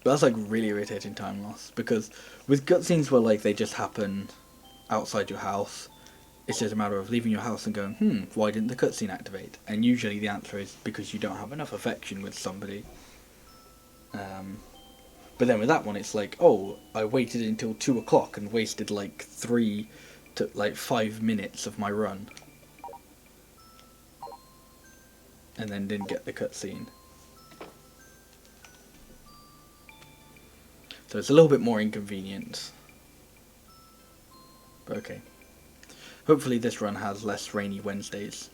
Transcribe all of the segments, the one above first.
But that's like really irritating time loss, because with cutscenes where like they just happen outside your house, it's just a matter of leaving your house and going, why didn't the cutscene activate? And usually the answer is because you don't have enough affection with somebody. But then with that one, it's like, oh, I waited until 2 o'clock and wasted like 3 to like 5 minutes of my run, and then didn't get the cutscene. So it's a little bit more inconvenient. But okay. Hopefully this run has less rainy Wednesdays.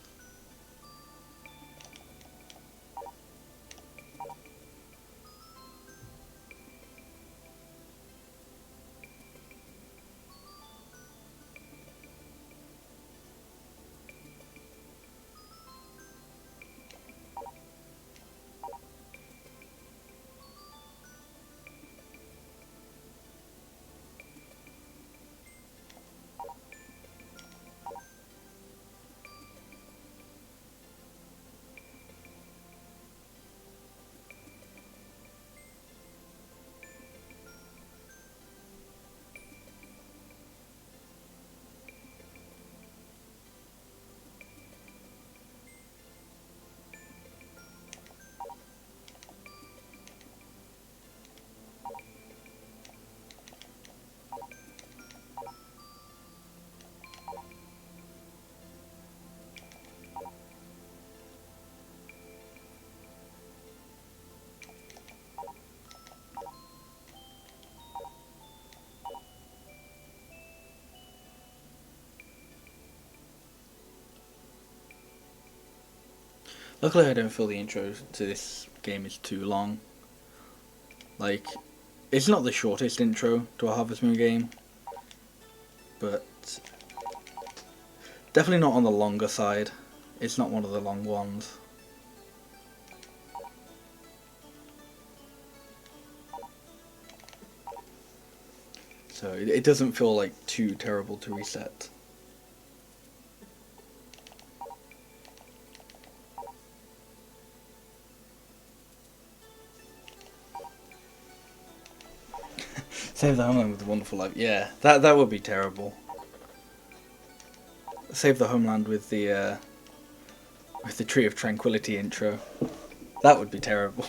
Luckily I don't feel the intro to this game is too long. Like, it's not the shortest intro to a Harvest Moon game, but definitely not on the longer side. It's not one of the long ones. So it doesn't feel like too terrible to reset. Save the Homeland with a Wonderful Life. Yeah, that would be terrible. Save the Homeland with the Tree of Tranquility intro. That would be terrible.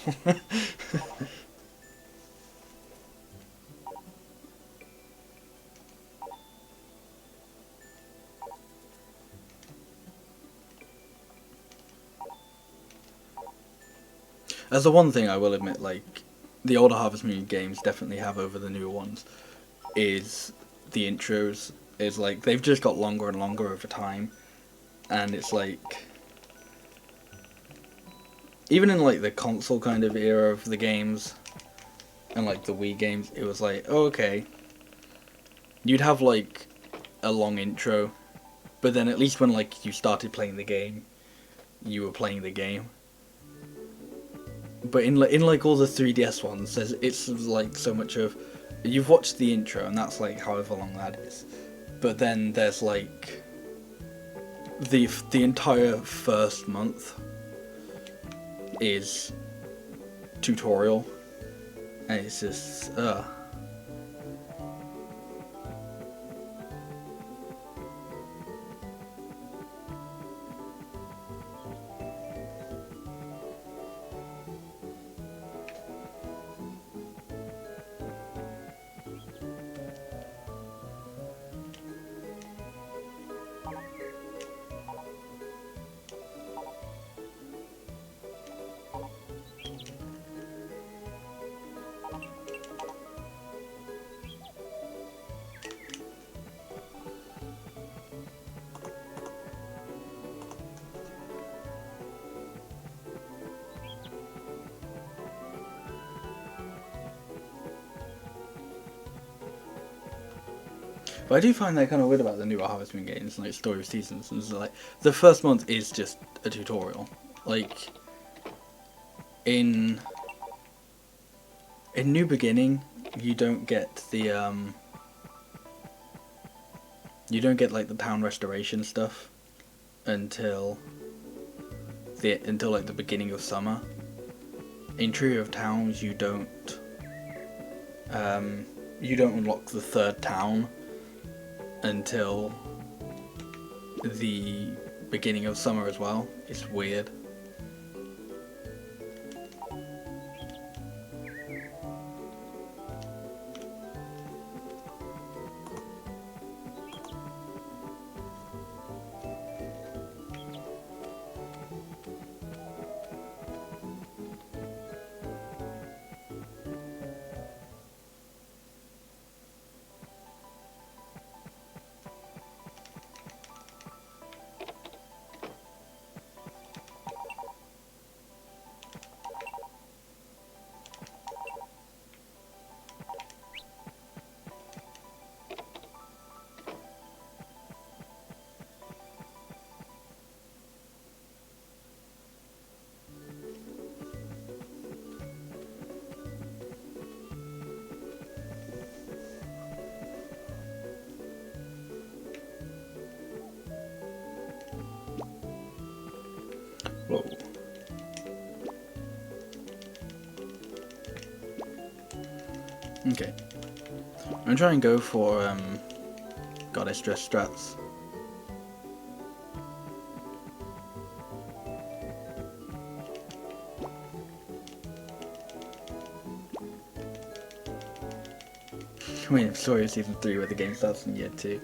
As the one thing I will admit, like, the older Harvest Moon games definitely have over the newer ones, is the intros. Is like, they've just got longer and longer over time, and it's like, even in like the console kind of era of the games, and like the Wii games, it was like, oh, okay, you'd have like a long intro, but then at least when like you started playing the game, you were playing the game. But in like all the 3DS ones, it's like so much of, you've watched the intro and that's like however long that is, but then there's like the entire first month is tutorial, and it's just But I do find that kind of weird about the newer Harvest Moon games, like Story of Seasons, and it's like the first month is just a tutorial. Like in New Beginning, you don't get the like the town restoration stuff until like the beginning of summer. In Trio of Towns, you don't you don't unlock the third town until the beginning of summer as well. It's weird. Whoa. Okay. I'm gonna try and go for Goddess Dress strats. I mean, sorry, season 3 where the game starts in year 2.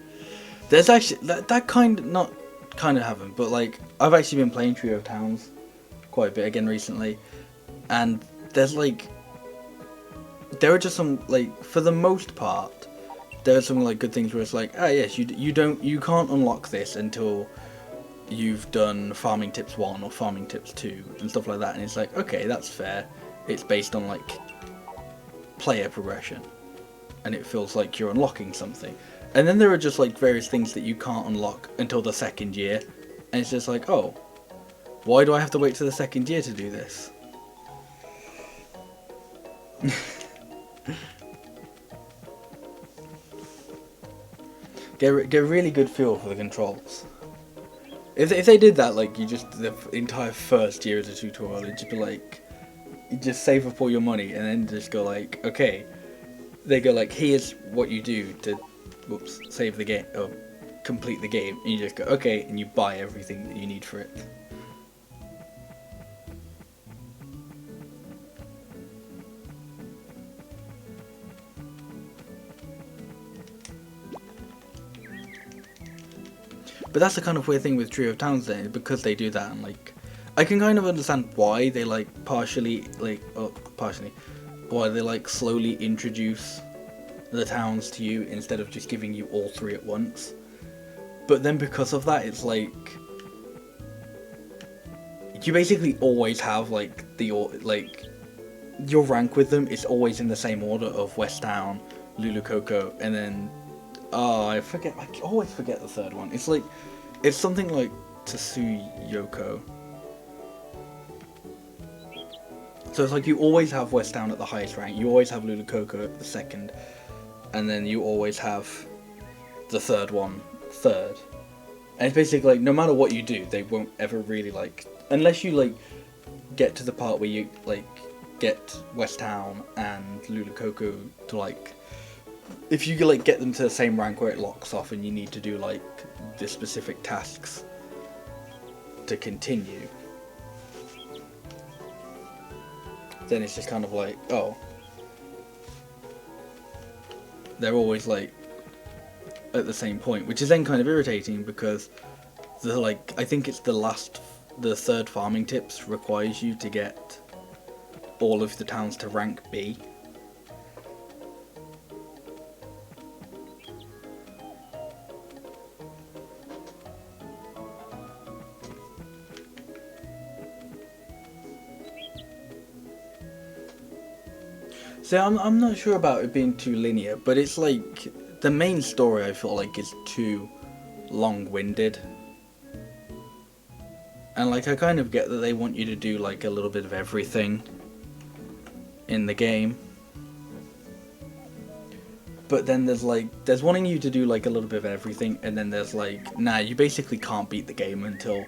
There's actually that kind of not kind of haven't, but like I've actually been playing Trio of Towns quite a bit again recently, and there's like there are just some like for the most part there are some like good things where it's like yes you can't unlock this until you've done Farming Tips 1 or Farming Tips 2 and stuff like that, and it's like okay, that's fair. It's based on like player progression, and it feels like you're unlocking something. And then there are just like various things that you can't unlock until the second year, and it's just like, oh, why do I have to wait to the second year to do this? Get a really good feel for the controls. If they did that, like you just the entire first year as a tutorial, it'd just be like, you just save up all your money and then just go like, okay. They go like, here's what you do to, save the game or complete the game, and you just go okay, and you buy everything that you need for it. But that's the kind of weird thing with Trio of Towns then, because they do that, and like I can kind of understand why they like partially why they like slowly introduce the towns to you instead of just giving you all 3 at once. But then because of that, it's like you basically always have like your rank with them is always in the same order of West Town, Lulu Coco, and then I always forget the third one. It's like it's something like Tsuyoko. So it's like you always have West Town at the highest rank, you always have Lulu Coco at the second, and then you always have the third one third. And it's basically like no matter what you do, they won't ever really like, unless you like get to the part where you like get West Town and Lulu Coco to like, if you like get them to the same rank where it locks off and you need to do like the specific tasks to continue, then it's just kind of like, oh, they're always like at the same point, which is then kind of irritating because the like I think it's the third Farming Tips requires you to get all of the towns to rank B. So I'm not sure about it being too linear, but it's like the main story I feel like is too long-winded. And like I kind of get that they want you to do like a little bit of everything in the game. But then there's wanting you to do like a little bit of everything, and then there's like, nah, you basically can't beat the game until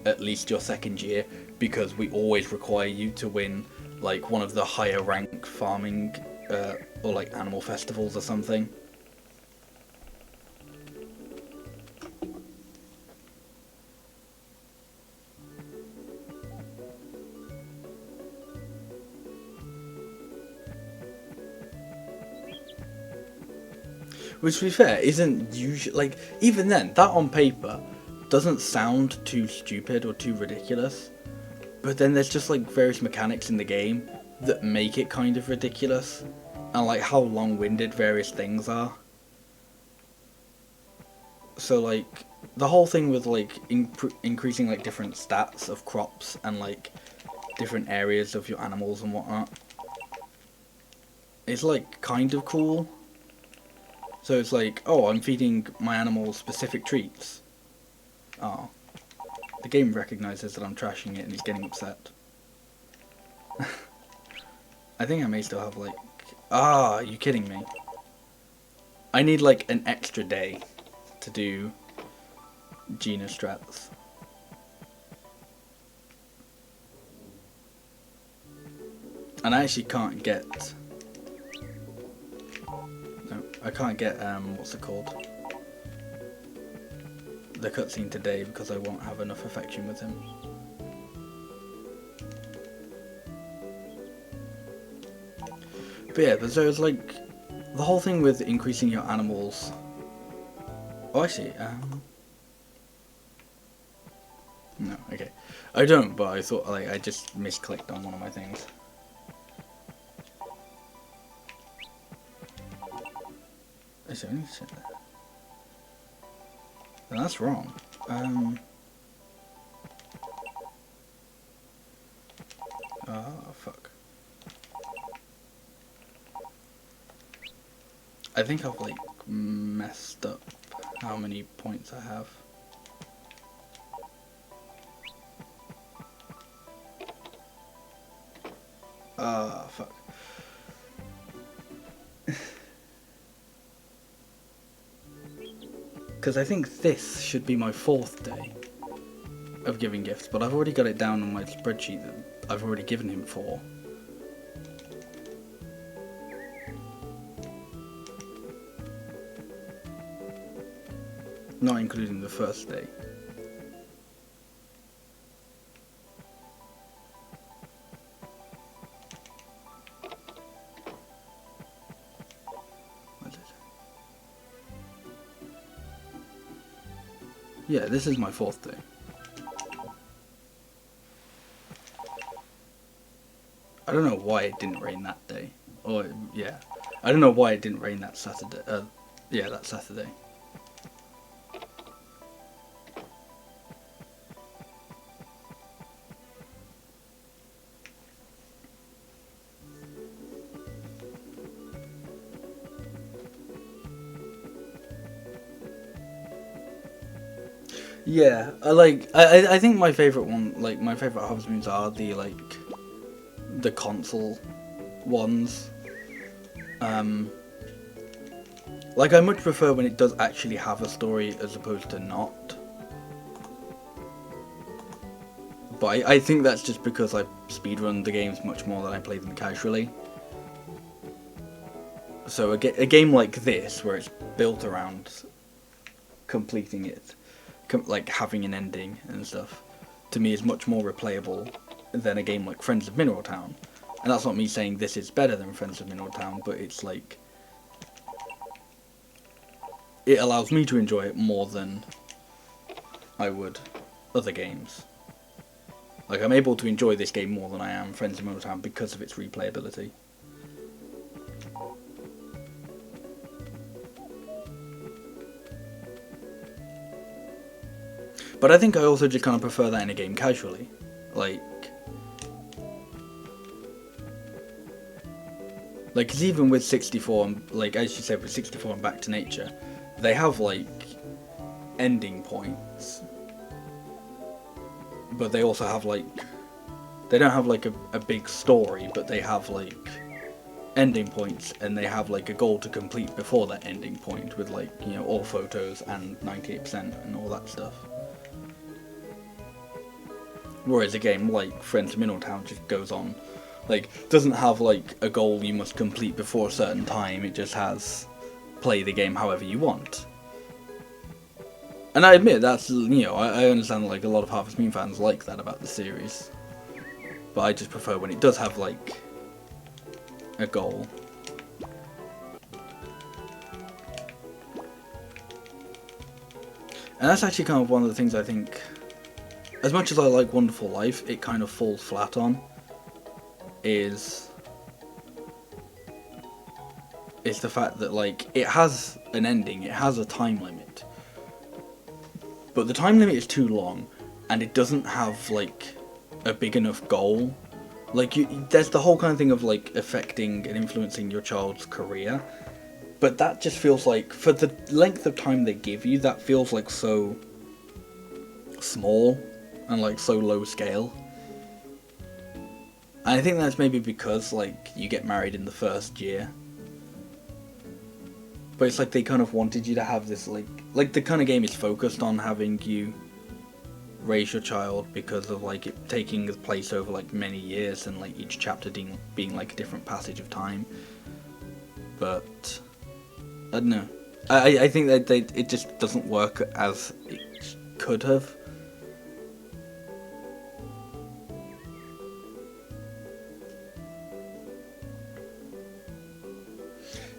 at least your second year, because we always require you to win like one of the higher rank farming or like animal festivals or something. Which, to be fair, isn't usually, like, even then, that on paper doesn't sound too stupid or too ridiculous. But then there's just, like, various mechanics in the game that make it kind of ridiculous. And, like, how long-winded various things are. So, like, the whole thing with, like, increasing, like, different stats of crops and, like, different areas of your animals and whatnot is, like, kind of cool. So it's like, oh, I'm feeding my animals specific treats. Oh. The game recognises that I'm trashing it and it's getting upset. I think I may still have, like... Ah, are you kidding me? I need, like, an extra day to do Gina strats. And I actually can't get... No, I can't get, what's it called? The cutscene today because I won't have enough affection with him. But yeah, but so it's like, the whole thing with increasing your animals... Oh, actually, no, okay. I don't, but I thought, like, I just misclicked on one of my things. Is there any shit there? No, that's wrong. Oh, fuck. I think I've, like, messed up how many points I have. Ah, fuck. Because I think this should be my 4th day of giving gifts, but I've already got it down on my spreadsheet that I've already given him 4. Not including the 1st day. Yeah, this is my 4th day. I don't know why it didn't rain that day. Or, yeah. I don't know why it didn't rain that Saturday. Yeah, that Saturday. Yeah, I think my favourite one, like, my favourite Harvest Moons are the, like, the console ones. Like, I much prefer when it does actually have a story as opposed to not. But I think that's just because I speedrun the games much more than I play them casually. So a game like this, where it's built around completing it, like having an ending and stuff, to me is much more replayable than a game like Friends of Mineral Town. And that's not me saying this is better than Friends of Mineral Town, but it's like, it allows me to enjoy it more than I would other games. Like, I'm able to enjoy this game more than I am Friends of Mineral Town because of its replayability. But I think I also just kind of prefer that in a game casually. Like, cause even with 64, and, like, as you said, with 64 and Back to Nature, they have, like, ending points. But they also have, like, they don't have, like, a big story, but they have, like, ending points, and they have, like, a goal to complete before that ending point with, like, you know, all photos and 98% and all that stuff. Whereas a game like Friends of Mineral Town just goes on Like, doesn't have like a goal you must complete before a certain time. It just has play the game however you want. And I admit that's, you know, I understand like a lot of Harvest Moon fans like that about the series, but I just prefer when it does have like a goal. And that's actually kind of one of the things I think, as much as I like Wonderful Life, it kind of falls flat on, is the fact that like it has an ending, it has a time limit, but the time limit is too long, and it doesn't have like a big enough goal. Like there's the whole kind of thing of like affecting and influencing your child's career, but that just feels like, for the length of time they give you, that feels like so small and like so low scale. And I think that's maybe because like you get married in the first year. But it's like they kind of wanted you to have this like the kind of game is focused on having you raise your child because of like it taking place over like many years and like each chapter being like a different passage of time. But I don't know. I think that it just doesn't work as it could have.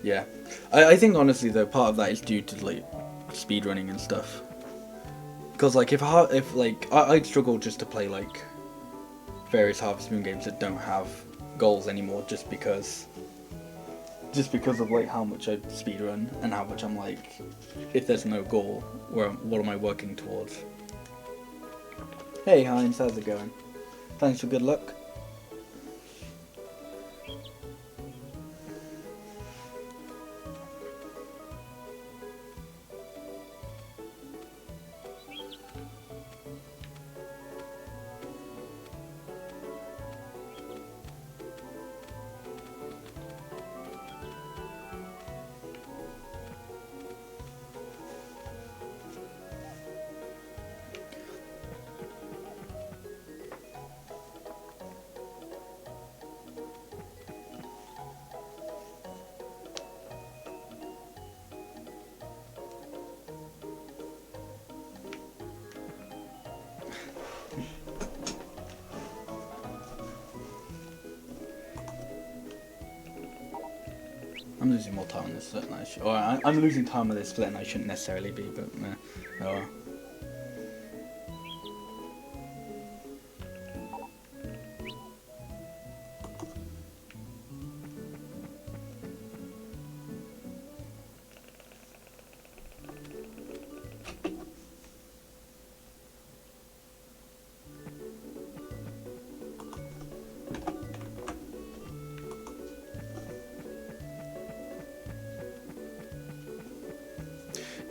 Yeah, I think honestly though part of that is due to like speedrunning and stuff. Because like if like I'd struggle just to play like various Harvest Moon games that don't have goals anymore, just because of like how much I speedrun and how much I'm like, if there's no goal, what am I working towards? Hey Heinz, how's it going? Thanks for good luck. I'm losing more time on this than I should. Or I'm losing time on this than I shouldn't necessarily be, but oh.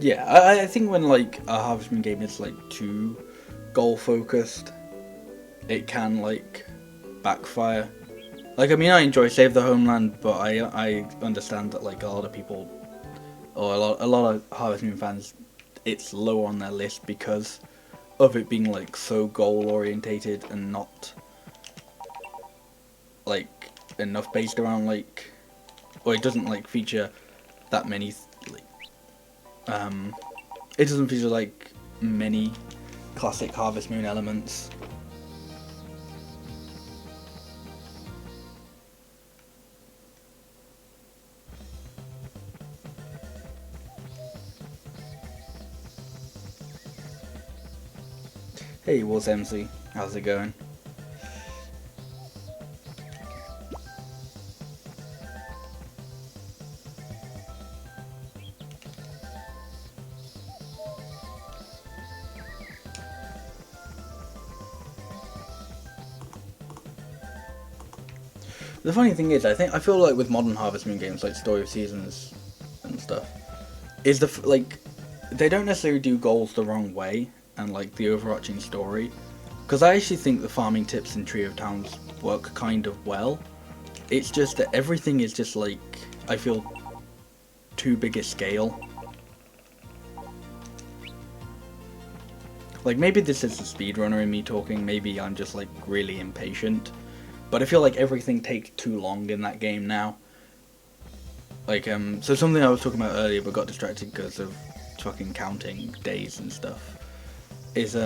Yeah, I think when like a Harvest Moon game is like too goal focused, it can like backfire. Like I mean, I enjoy Save the Homeland, but I understand that like a lot of people, or a lot of Harvest Moon fans, it's low on their list because of it being like so goal orientated and not like enough based around like, or it doesn't like feature that many it doesn't feature like many classic Harvest Moon elements. Hey, what's MC? How's it going? The funny thing is, I feel like with modern Harvest Moon games, like Story of Seasons and stuff, is like they don't necessarily do goals the wrong way and like the overarching story, because I actually think the farming tips in Tree of Towns work kind of well. It's just that everything is just like, I feel, too big a scale. Like maybe this is the speedrunner in me talking, maybe I'm just like really impatient. but I feel like everything takes too long in that game now. Like, so something I was talking about earlier but got distracted because of fucking counting days and stuff, is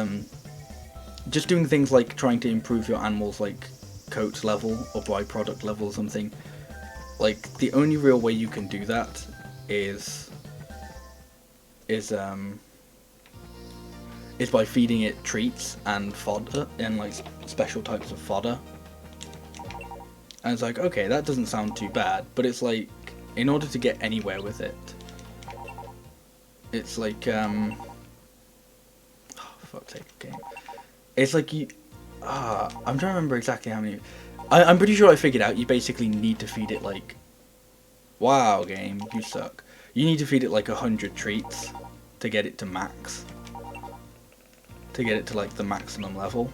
just doing things like trying to improve your animal's like coat level or byproduct level or something. Like, the only real way you can do that is by feeding it treats and fodder and like special types of fodder. And it's like, okay, that doesn't sound too bad, but it's like, in order to get anywhere with it, it's like oh, fuck's sake, game. It's like I'm trying to remember exactly how many. I'm pretty sure I figured out. You basically need to feed it like, wow, game, you suck. You need to feed it like 100 treats to get it to max. To get it to like the maximum level.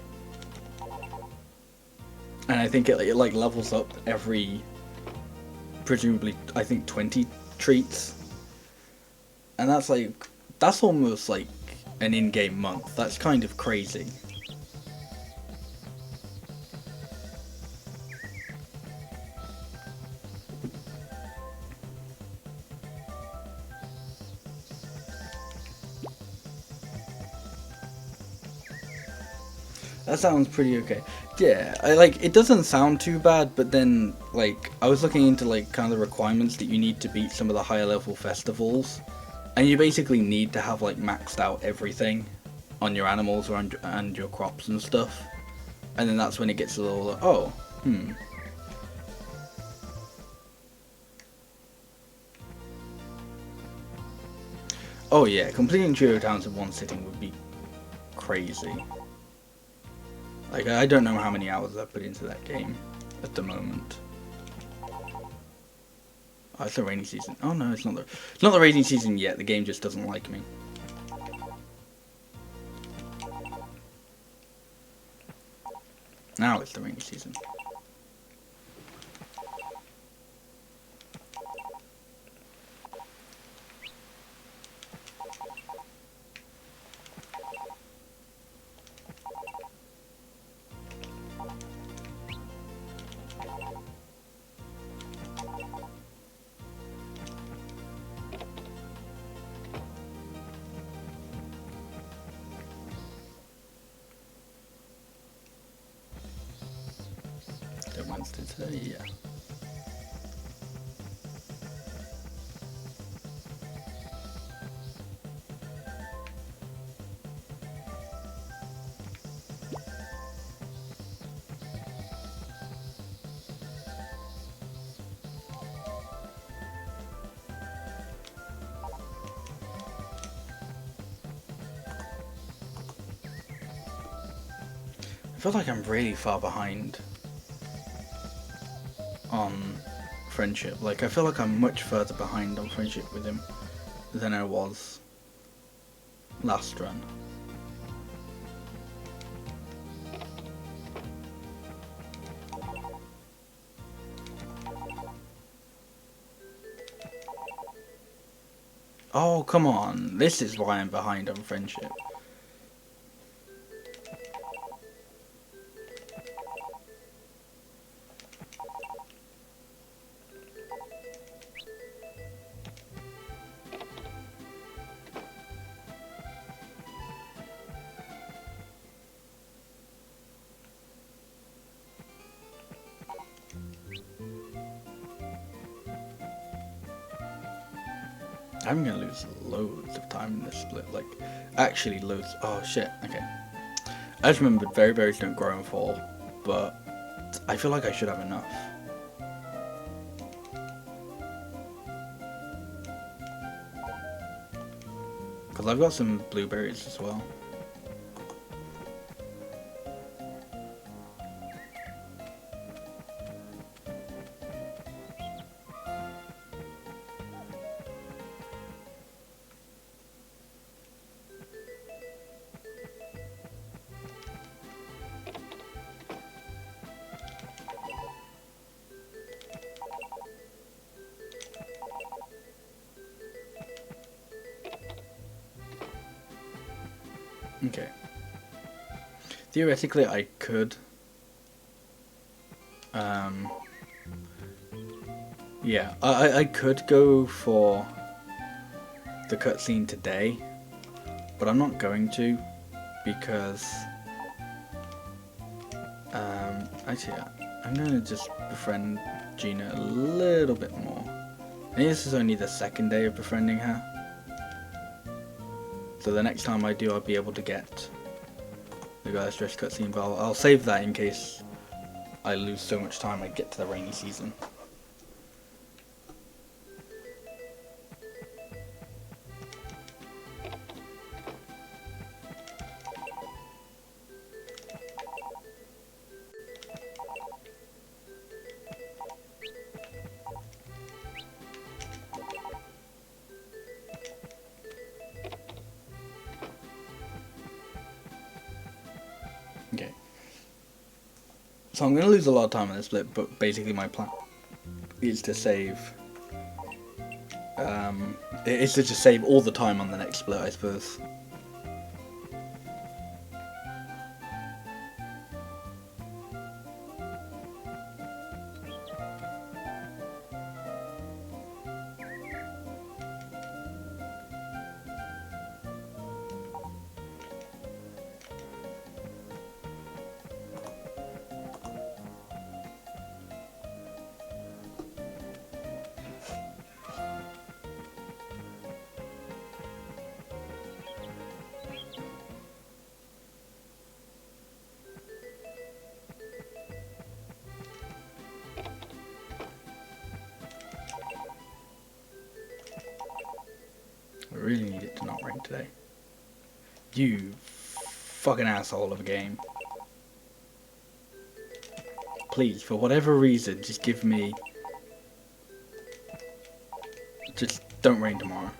And I think it like levels up every, presumably, I think 20 treats. And that's like, that's almost like an in-game month. That's kind of crazy. That sounds pretty okay. Yeah, it doesn't sound too bad, but then, like, I was looking into, like, kind of the requirements that you need to beat some of the higher level festivals, and you basically need to have, like, maxed out everything on your animals or and your crops and stuff, and then that's when it gets a little, oh, Oh yeah, completing Trio Towns in one sitting would be crazy. Like, I don't know how many hours I've put into that game at the moment. Oh, it's the rainy season. Oh no, it's not the rainy season yet. The game just doesn't like me. Now it's the rainy season. Wednesday today, yeah. I feel like I'm really far behind on friendship. Like, I feel like I'm much further behind on friendship with him than I was last run. Oh, come on. This is why I'm behind on friendship. I'm gonna lose loads of time in this split, like, actually loads. Oh shit, okay. I just remembered very berries don't grow and fall, but I feel like I should have enough. Because I've got some blueberries as well. Okay. Theoretically, I could Um, yeah, I could go for the cutscene today, but I'm not going to because actually I'm gonna just befriend Gina a little bit more. I think this is only the second day of befriending her, so the next time I do, I'll be able to get the Glitchless cutscene, but I'll save that in case I lose so much time I get to the rainy season. Okay. So I'm going to lose a lot of time on this split, but basically my plan is to save. It's to just save all the time on the next split, I suppose. I really need it to not rain today. You fucking asshole of a game. Please, for whatever reason, just give me... Just don't rain tomorrow.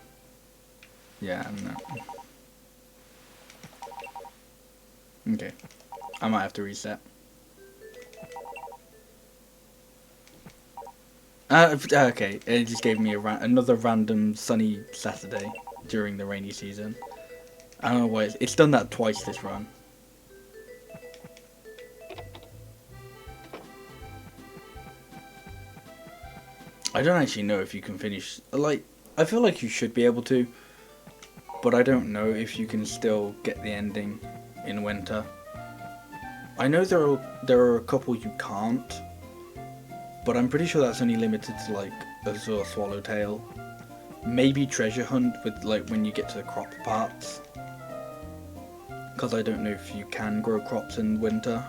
Yeah, no. Okay. I might have to reset. Okay, it just gave me another random sunny Saturday during the rainy season. I don't know why it's done that twice this run. I don't actually know if you can finish, like, I feel like you should be able to, but I don't know if you can still get the ending in winter. I know there are a couple you can't, but I'm pretty sure that's only limited to like Azure Swallowtail. Maybe Treasure Hunt with like when you get to the crop parts. Because I don't know if you can grow crops in winter.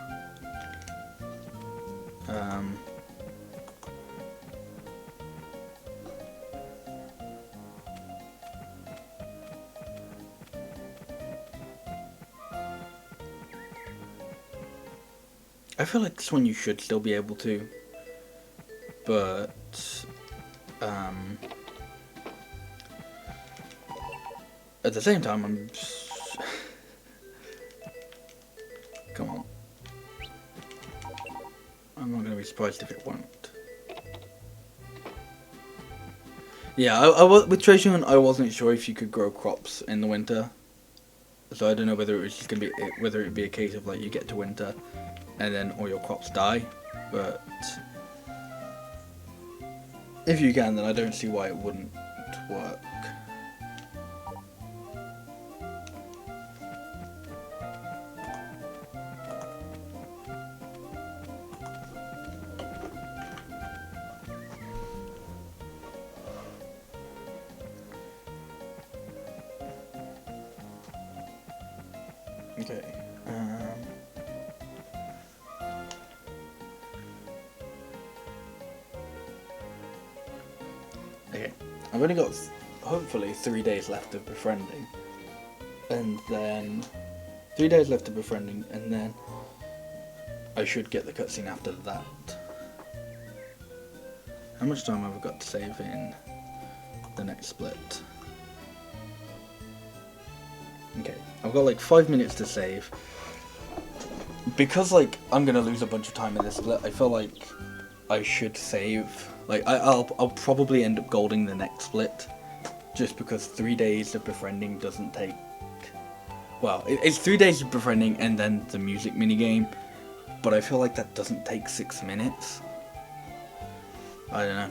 I feel like this one you should still be able to, but at the same time I'm come on, I'm not going to be surprised if it won't. Yeah, I with Treasure Hunt I wasn't sure if you could grow crops in the winter, so I don't know whether it was just going to be whether it'd be a case of like you get to winter and then all your crops die, but if you can, then I don't see why it wouldn't work. Okay. Okay. I've only got hopefully 3 days left of befriending, and then 3 days left of befriending, and then I should get the cutscene after that. How much time have I got to save in the next split? Okay, I've got like 5 minutes to save. Because like I'm gonna lose a bunch of time in this split, I feel like I should save. Like I'll probably end up golding the next split, just because 3 days of befriending doesn't take. Well, it's 3 days of befriending and then the music minigame, but I feel like that doesn't take 6 minutes. I don't know.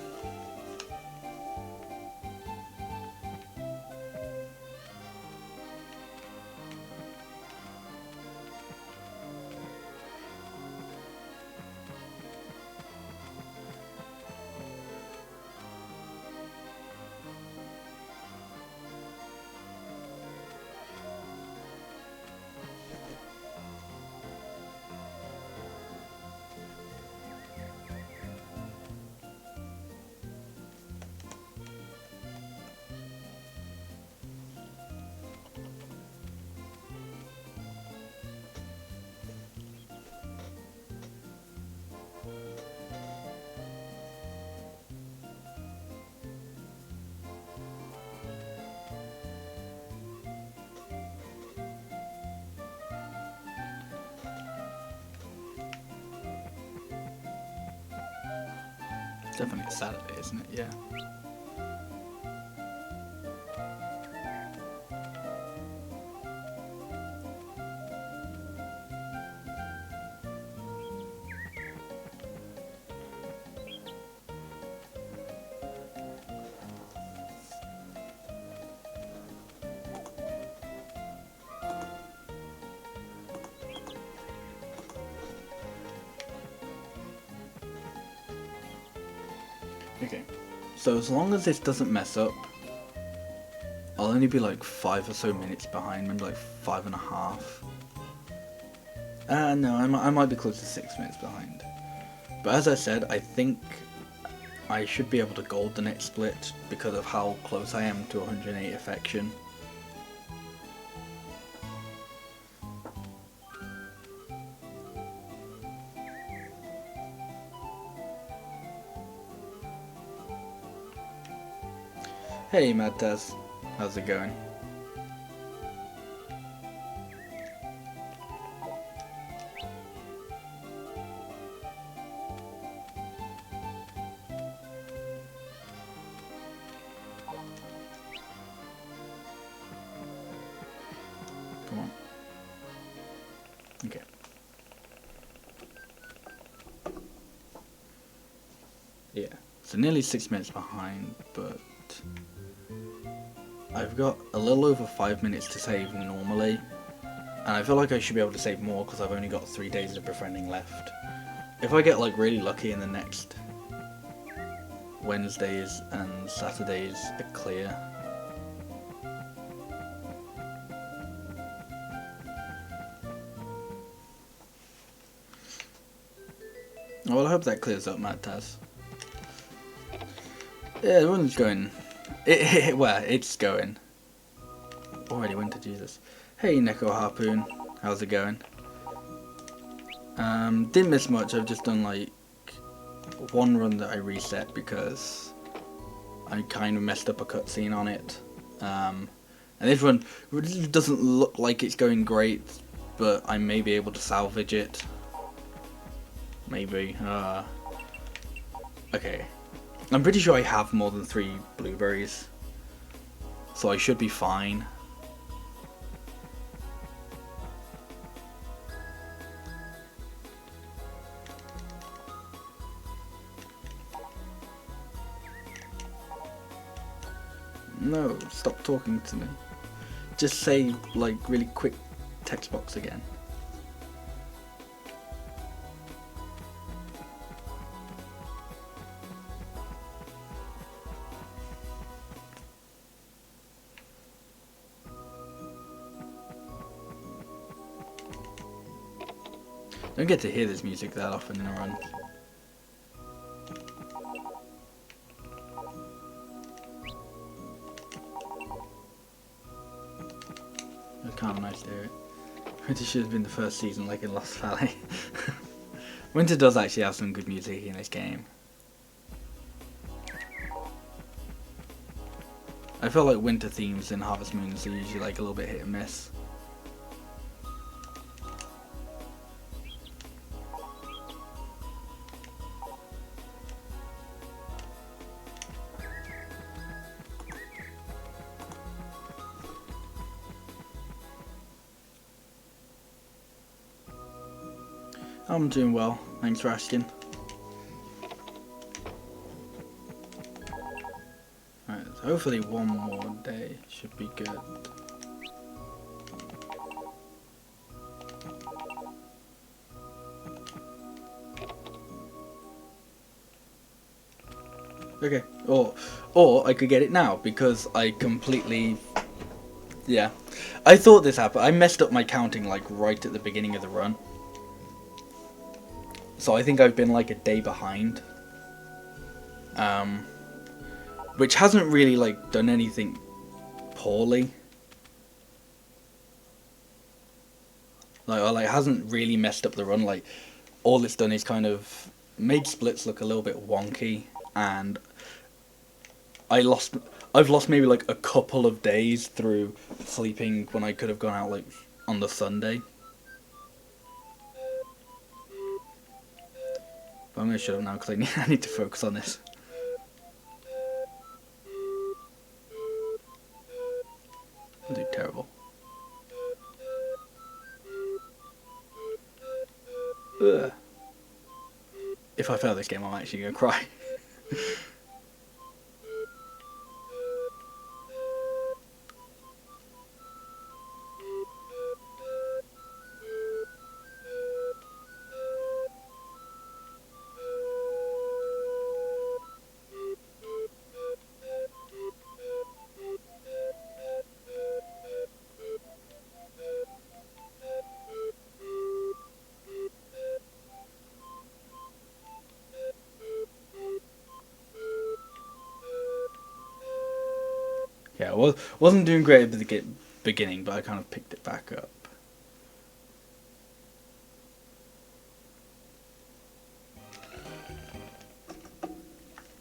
Definitely Saturday, isn't it? Yeah. Okay. So as long as this doesn't mess up, I'll only be like 5 or so minutes behind, maybe like 5.5. No, I might be close to 6 minutes behind. But as I said, I think I should be able to gold the next split because of how close I am to 108 affection. Hey Mad Taz, how's it going? Come on. Okay. Yeah, so nearly 6 minutes behind, but I've got a little over 5 minutes to save normally, and I feel like I should be able to save more because I've only got 3 days of befriending left. If I get like really lucky in the next Wednesdays and Saturdays are clear, well, I hope that clears up, Mad Taz. Yeah, the run's going. Well, it's going. Already went to Jesus. Hey, Neko Harpoon, how's it going? Didn't miss much. I've just done like one run that I reset because I kind of messed up a cutscene on it. And this run really doesn't look like it's going great, but I may be able to salvage it. Maybe. Okay. I'm pretty sure I have more than 3 blueberries, so I should be fine. No, stop talking to me. Just say, like, really quick text box again. Don't get to hear this music that often in a run. It's kind of nice to hear it. Winter should have been the first season like in Lost Valley. Winter does actually have some good music in this game. I feel like winter themes in Harvest Moons are usually like a little bit hit and miss. I'm doing well, thanks for asking. Right, so hopefully one more day should be good. Okay, or I could get it now because I completely, yeah. I thought this happened. I messed up my counting like right at the beginning of the run. So I think I've been like a day behind. Which hasn't really like done anything poorly. Like hasn't really messed up the run. Like all it's done is kind of made splits look a little bit wonky, and I've lost maybe like a couple of days through sleeping when I could have gone out like on the Sunday. But I'm gonna shut up now because I need to focus on this. I do terrible. Ugh. If I fail this game, I'm actually gonna cry. Yeah, well, wasn't doing great at the beginning, but I kind of picked it back up.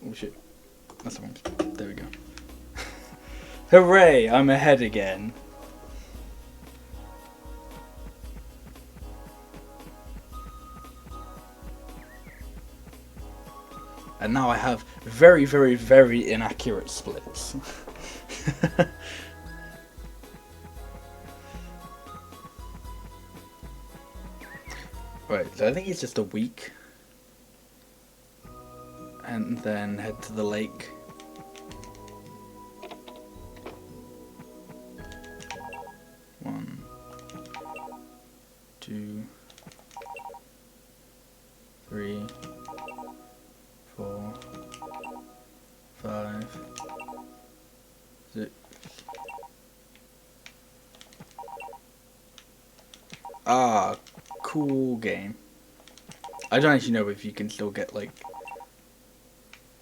Oh shit, that's the wrong. There we go. Hooray! I'm ahead again. And now I have very, very, very inaccurate splits. Right, so I think it's just a week. And then head to the lake. One, two, three, 4, 5, 6. Ah, cool game. I don't actually know if you can still get like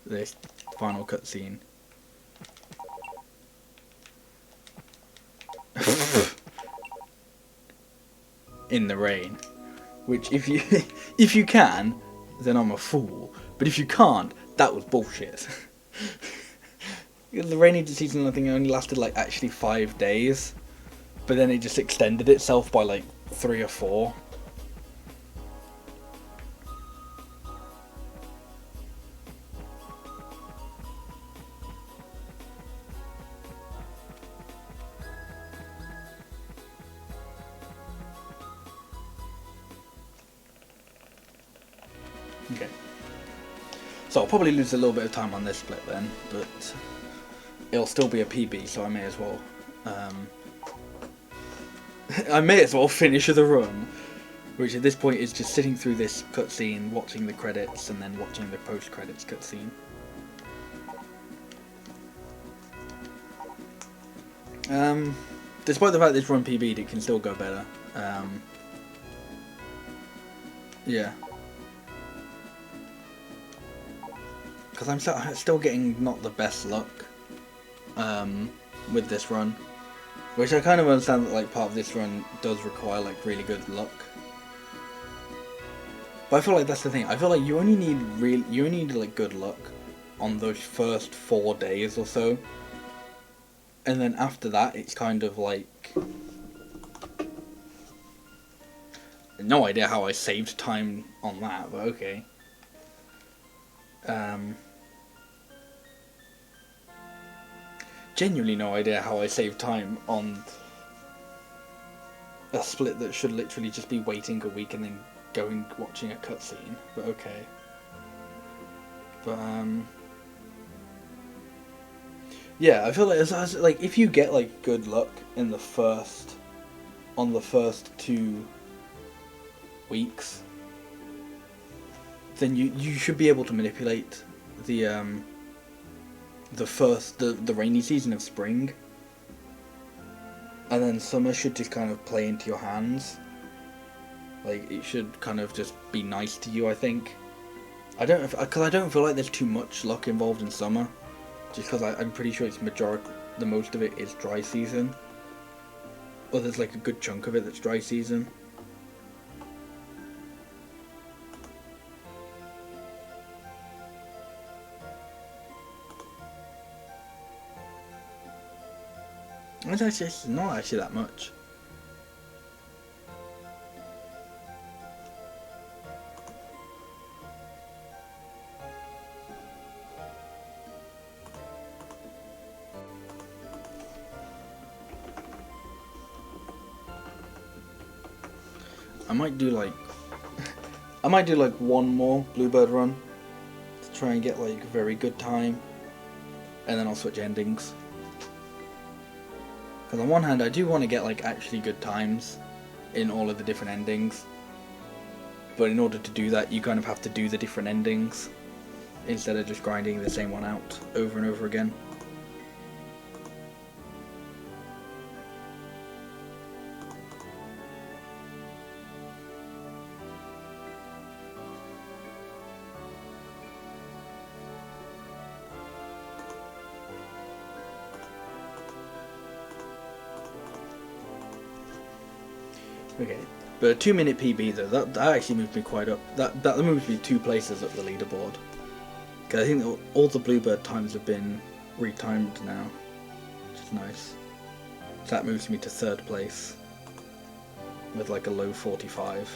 this final cutscene. In the rain, which if you can, then I'm a fool. But if you can't, that was bullshit. The rainy season I think only lasted like actually 5 days, but then it just extended itself by like 3 or 4. Okay. So I'll probably lose a little bit of time on this split then, but it'll still be a PB, so I may as well I may as well finish the run, which at this point is just sitting through this cutscene, watching the credits, and then watching the post-credits cutscene. Despite the fact this run PB'd, it can still go better. Yeah. Because I'm still getting not the best luck with this run, which I kind of understand that like part of this run does require like really good luck. But I feel like that's the thing. I feel like you only need like good luck on those first 4 days or so, and then after that it's kind of like no idea how I saved time on that, but okay. Genuinely no idea how I saved time on a split that should literally just be waiting a week and then watching a cutscene, but okay. But yeah, I feel like like if you get like good luck in the first 2 weeks, then you should be able to manipulate the rainy season of spring, and then summer should just kind of play into your hands. Like it should kind of just be nice to you, I think. I don't feel like there's too much luck involved in summer, just because I'm pretty sure it's the most of it is dry season. Or there's like a good chunk of it that's dry season. It's not actually that much. I might do like one more Bluebird run to try and get like a very good time, and then I'll switch endings. Because on one hand, I do want to get like actually good times in all of the different endings, but in order to do that, you kind of have to do the different endings instead of just grinding the same one out over and over again. Okay, but a 2-minute PB though, that actually moved me quite up. That moved me 2 places up the leaderboard. Because I think that all the Bluebird times have been retimed now, which is nice. So that moves me to 3rd place with like a low 45.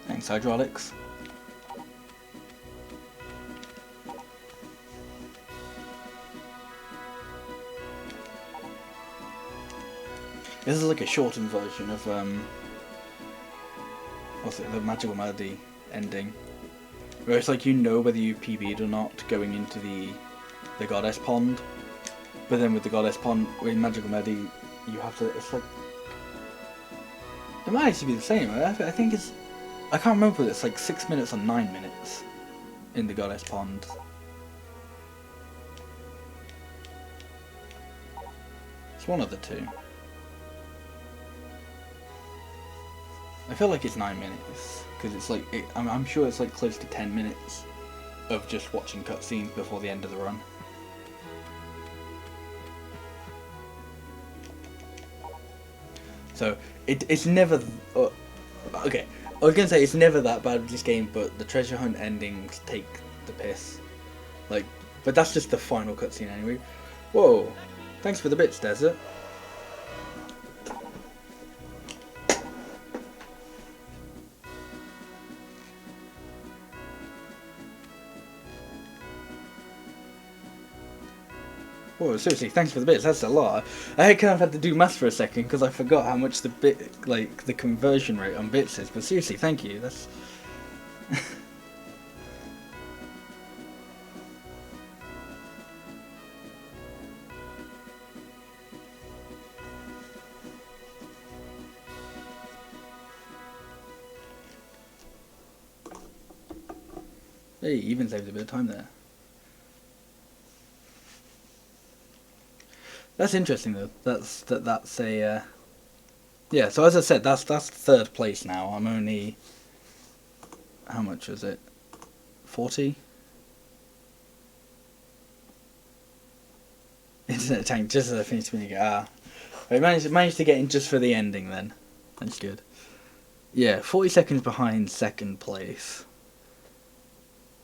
Thanks, hydraulics. This is like a shortened version of what's it, the Magical Melody ending, where it's like you know whether you PB'd or not going into the Goddess Pond, but then with the Goddess Pond, with Magical Melody, you have to. It's like it might actually be the same. I think it's. I can't remember whether it's like 6 minutes or 9 minutes in the Goddess Pond. It's one of the two. I feel like it's 9 minutes because it's like I'm sure it's like close to 10 minutes of just watching cutscenes before the end of the run. So it's never okay. I was gonna say it's never that bad with this game, but the treasure hunt endings take the piss. Like, but that's just the final cutscene anyway. Whoa! Thanks for the bits, Desert. Whoa, seriously, thanks for the bits, that's a lot. I kind of had to do maths for a second because I forgot how much the the conversion rate on bits is, but seriously, thank you, that's... Hey, even saved a bit of time there. That's interesting though. That's a yeah. So as I said, that's third place now. I'm only, how much was it? 40. Internet tank just as I finished winning it. I managed to get in just for the ending then. That's good. Yeah, 40 seconds behind second place.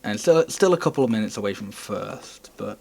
And still a couple of minutes away from first, but